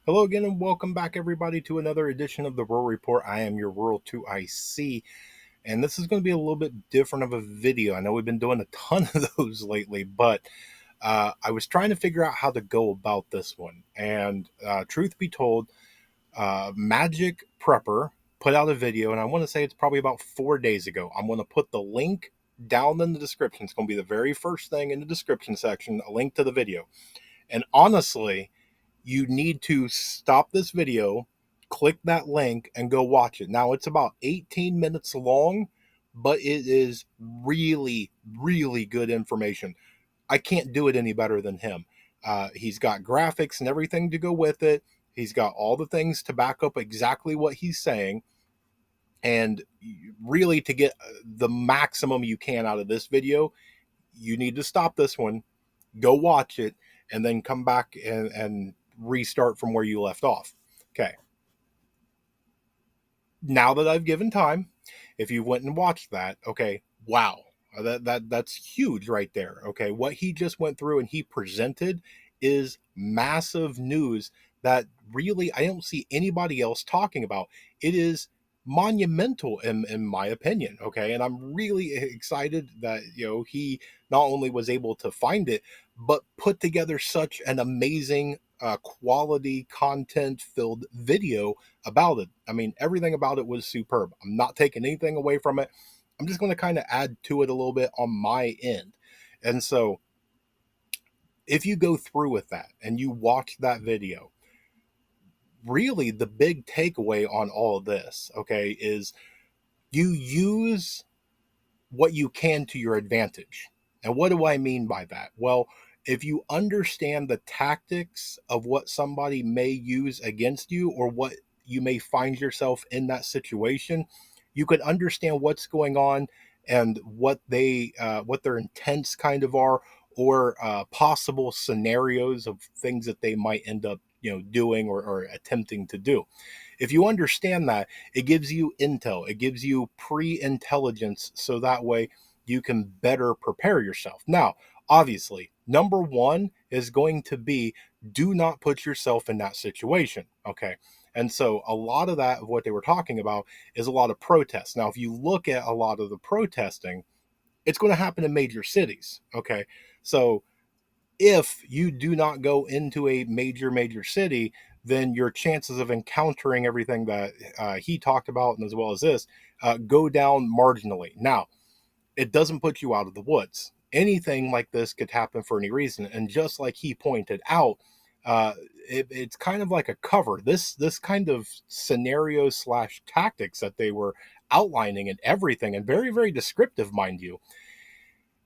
Hello again, and welcome back, everybody, to another edition of the Rural Report. I am your Rural 2IC, and this is going to be a little bit different of a video. I know we've been doing a ton of those lately, but I was trying to figure out how to go about this one. And truth be told, Magic Prepper put out a video, and I want to say it's probably about 4 days ago. I'm going to put the link down in the description. It's going to be the very first thing in the description section, a link to the video. And honestly, you need to stop this video, click that link, and go watch it. Now, it's about 18 minutes long, but it is really, really good information. I can't do it any better than him. He's got graphics and everything to go with it. He's got all the things to back up exactly what he's saying. And really, to get the maximum you can out of this video, you need to stop this one, go watch it, and then come back and restart from where you left off. Okay. Now that I've given time, if you went and watched that, okay, wow. That's huge right there. Okay. What he just went through and he presented is massive news that really I don't see anybody else talking about. It is monumental in my opinion. Okay. And I'm really excited that, he not only was able to find it, but put together such an amazing quality content filled video about it. I mean, everything about it was superb. I'm not taking anything away from it. I'm just going to kind of add to it a little bit on my end. And so, if you go through with that and you watch that video, really the big takeaway on all of this, okay, is you use what you can to your advantage. And what do I mean by that? Well, if you understand the tactics of what somebody may use against you or what you may find yourself in that situation, you can understand what's going on and what their intents kind of are, or possible scenarios of things that they might end up doing or attempting to do. If you understand that, it gives you intel, it gives you pre-intelligence, so that way you can better prepare yourself. Now, obviously, number one is going to be, do not put yourself in that situation. Okay. And so a lot of that of what they were talking about is a lot of protests. Now, if you look at a lot of the protesting, it's going to happen in major cities. Okay. So if you do not go into a major city, then your chances of encountering everything that he talked about, and as well as this, go down marginally. Now, it doesn't put you out of the woods. Anything like this could happen for any reason, and just like he pointed out, uh, it's kind of like a cover. This kind of scenario slash tactics that they were outlining and everything, and very descriptive, mind you,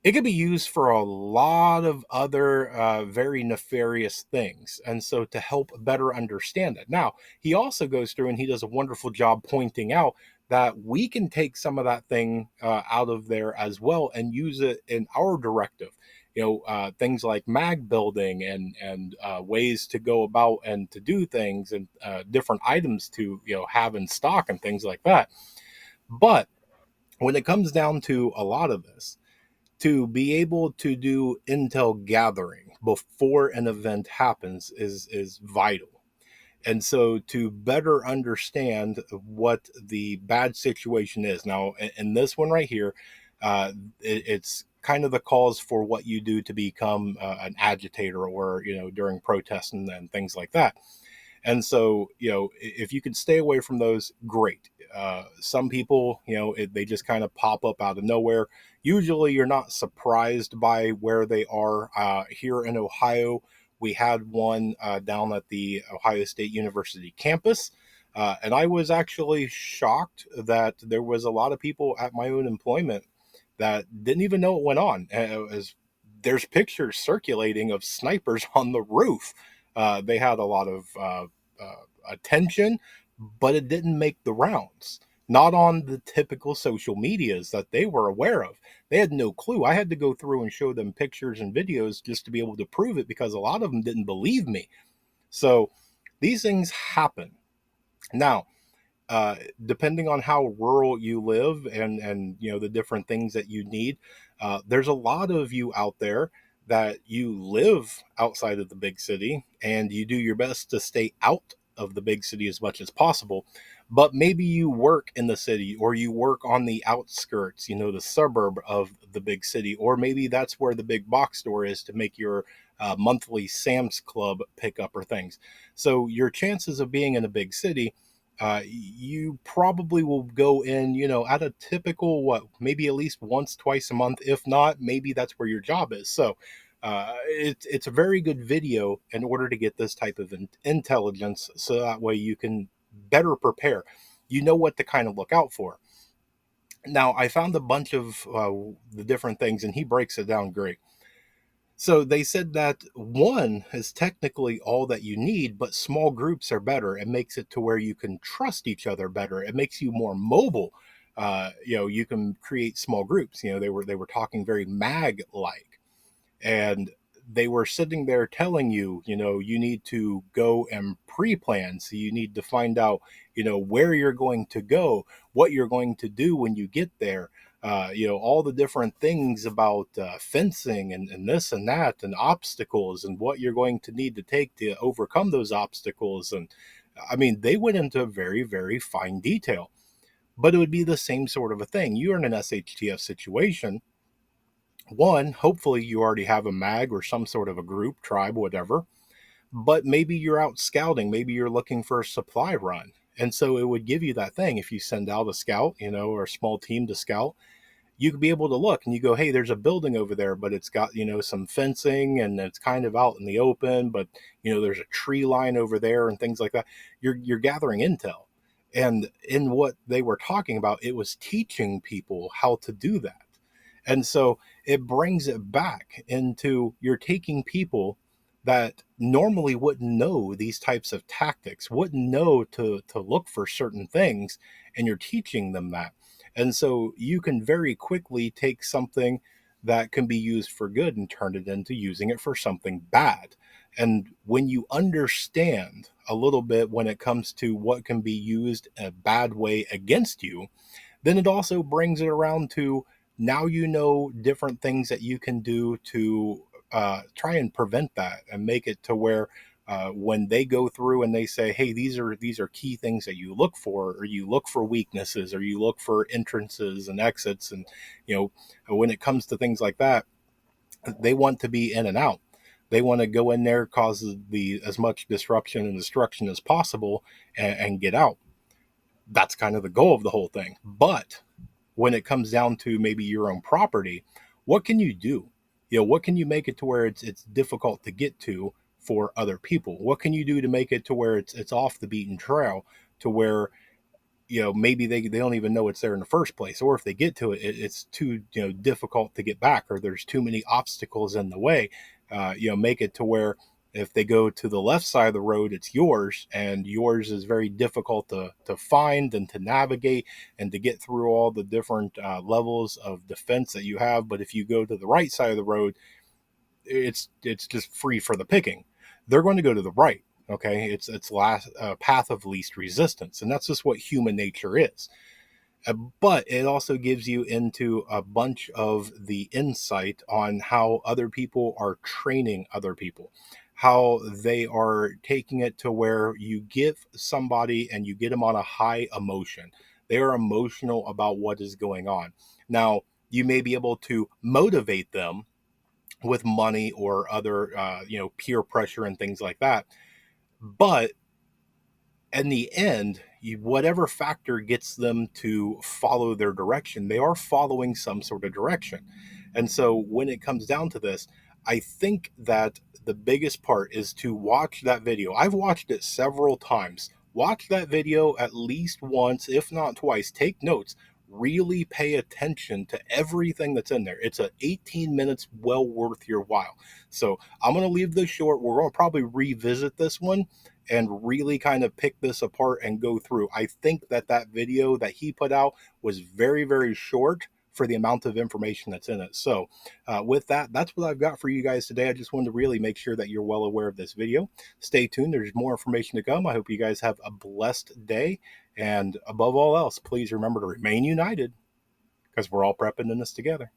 it could be used for a lot of other very nefarious things. And so, to help better understand it. Now, he also goes through and he does a wonderful job pointing out that we can take some of that thing out of there as well and use it in our directive. Things like mag building and ways to go about and to do things, and different items to have in stock and things like that. But when it comes down to a lot of this, to be able to do intel gathering before an event happens is vital. And so, to better understand what the bad situation is now, in this one right here, it's kind of the cause for what you do to become an agitator, or during protests and things like that. And so, if you can stay away from those, great. Some people, they just kind of pop up out of nowhere. Usually, you're not surprised by where they are. Here in Ohio, we had one down at the Ohio State University campus. And I was actually shocked that there was a lot of people at my own employment that didn't even know it went on. As there's pictures circulating of snipers on the roof. They had a lot of attention, but it didn't make the rounds. Not on the typical social medias that they were aware of. They had no clue. I had to go through and show them pictures and videos just to be able to prove it, because a lot of them didn't believe me. So these things happen. Now, depending on how rural you live and the different things that you need, there's a lot of you out there that you live outside of the big city and you do your best to stay out of the big city as much as possible. But maybe you work in the city, or you work on the outskirts, the suburb of the big city, or maybe that's where the big box store is to make your monthly Sam's Club pickup or things. So your chances of being in a big city, you probably will go in, at a typical, what, maybe at least once, twice a month. If not, maybe that's where your job is. So it's a very good video in order to get this type of intelligence, so that way you can better prepare. You know what to kind of look out for. Now, I found a bunch of the different things, and he breaks it down great. So they said that one is technically all that you need, but small groups are better. It makes it to where you can trust each other better. It makes you more mobile. You can create small groups. They were talking very mag like, and they were sitting there telling you, you need to go and pre-plan. So you need to find out, where you're going to go, what you're going to do when you get there. All the different things about fencing and this and that and obstacles and what you're going to need to take to overcome those obstacles. And I mean, they went into very, very fine detail, but it would be the same sort of a thing. You're in an SHTF situation. One, hopefully you already have a mag or some sort of a group, tribe, whatever, but maybe you're out scouting, maybe you're looking for a supply run. And so it would give you that thing. If you send out a scout, or a small team to scout, you could be able to look and you go, hey, there's a building over there, but it's got, some fencing and it's kind of out in the open, but there's a tree line over there and things like that. You're gathering intel. And in what they were talking about, it was teaching people how to do that. And so it brings it back into, you're taking people that normally wouldn't know these types of tactics, wouldn't know to look for certain things, and you're teaching them that. And so you can very quickly take something that can be used for good and turn it into using it for something bad. And when you understand a little bit when it comes to what can be used a bad way against you, then it also brings it around to, now different things that you can do to try and prevent that and make it to where when they go through and they say, hey, these are key things that you look for, or you look for weaknesses, or you look for entrances and exits, and when it comes to things like that, they want to be in and out. They want to go in there, cause the as much disruption and destruction as possible, and get out. That's kind of the goal of the whole thing. But when it comes down to maybe your own property, what can you do? What can you make it to where it's difficult to get to for other people? What can you do to make it to where it's off the beaten trail, to where maybe they don't even know it's there in the first place, or if they get to it, it's too difficult to get back, or there's too many obstacles in the way. Make it to where if they go to the left side of the road, it's yours, and yours is very difficult to find and to navigate and to get through all the different levels of defense that you have. But if you go to the right side of the road, it's just free for the picking. They're going to go to the right. Okay, it's last path of least resistance, and that's just what human nature is. But it also gives you into a bunch of the insight on how other people are training other people, how they are taking it to where you give somebody and you get them on a high emotion. They are emotional about what is going on. Now, you may be able to motivate them with money or other, peer pressure and things like that. But in the end, whatever factor gets them to follow their direction, they are following some sort of direction. And so when it comes down to this, I think that the biggest part is to watch that video. I've watched it several times. Watch that video at least once, if not twice. Take notes. Really pay attention to everything that's in there. It's a 18 minutes well worth your while. So I'm going to leave this short. We're going to probably revisit this one and really kind of pick this apart and go through. I think that video that he put out was very, very short for the amount of information that's in it. So with that, that's what I've got for you guys today. I just wanted to really make sure that you're well aware of this video. Stay tuned. There's more information to come. I hope you guys have a blessed day. And above all else, please remember to remain united, because we're all prepping in this together.